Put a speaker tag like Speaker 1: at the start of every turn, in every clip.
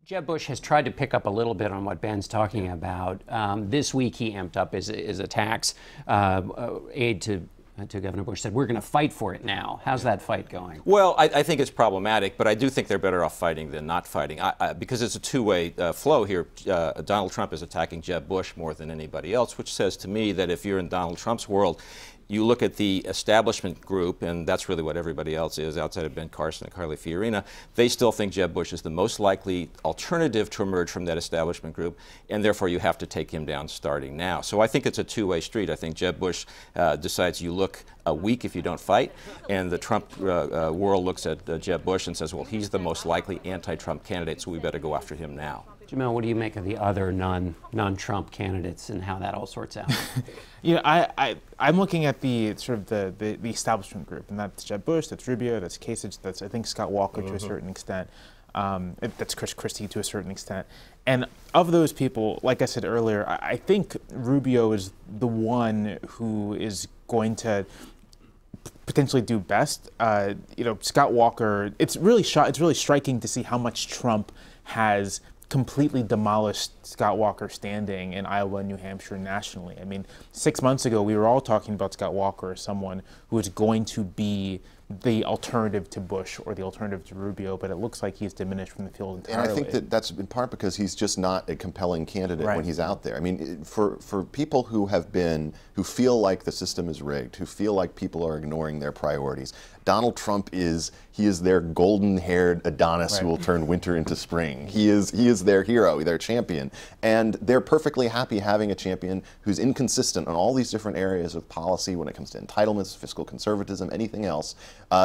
Speaker 1: Jeb Bush has tried to pick up a little bit on what Ben's talking about. This week he amped up his attacks. Aide to Governor Bush said, we're going to fight for it now. How's that fight going?
Speaker 2: Well, I think it's problematic, but I do think they're better off fighting than not fighting because it's a two-way flow here. Donald Trump is attacking Jeb Bush more than anybody else, which says to me that if you're in Donald Trump's world, you look at the establishment group, and that's really what everybody else is outside of Ben Carson and Carly Fiorina. They still think Jeb Bush is the most likely alternative to emerge from that establishment group, and therefore you have to take him down starting now. So I think it's a two-way street. I think Jeb Bush decides you look weak if you don't fight, and the Trump world looks at Jeb Bush and says, well, he's the most likely anti-Trump candidate, so we better go after him now.
Speaker 1: Jamelle, what do you make of the other non-Trump candidates and how that all sorts out?
Speaker 3: I'm looking at the sort of the establishment group, and that's Jeb Bush, that's Rubio, that's Kasich, that's I think Scott Walker to a certain extent, that's Chris Christie to a certain extent. And of those people, like I said earlier, I think Rubio is the one who is going to potentially do best. Scott Walker. It's really striking to see how much Trump has completely demolished Scott Walker's standing in Iowa, New Hampshire, nationally. I mean, 6 months ago, we were all talking about Scott Walker as someone who is going to be the alternative to Bush or the alternative to Rubio, but it looks like he's diminished from the field entirely.
Speaker 4: And I think that's in part because he's just not a compelling candidate when he's out there. I mean, for people who feel like the system is rigged, who feel like people are ignoring their priorities, Donald Trump is their golden-haired Adonis who will turn winter into spring. He is their hero, their champion, and they're perfectly happy having a champion who's inconsistent on all these different areas of policy when it comes to entitlements, fiscal conservatism, anything else.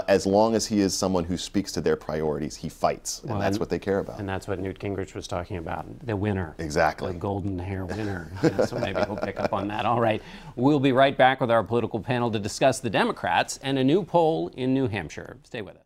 Speaker 4: As long as he is someone who speaks to their priorities, he fights, and that's what they care about.
Speaker 1: And that's what Newt Gingrich was talking about, the winner.
Speaker 4: Exactly.
Speaker 1: The golden hair winner. So maybe we'll pick up on that. All right, we'll be right back with our political panel to discuss the Democrats and a new poll in New Hampshire. Stay with us.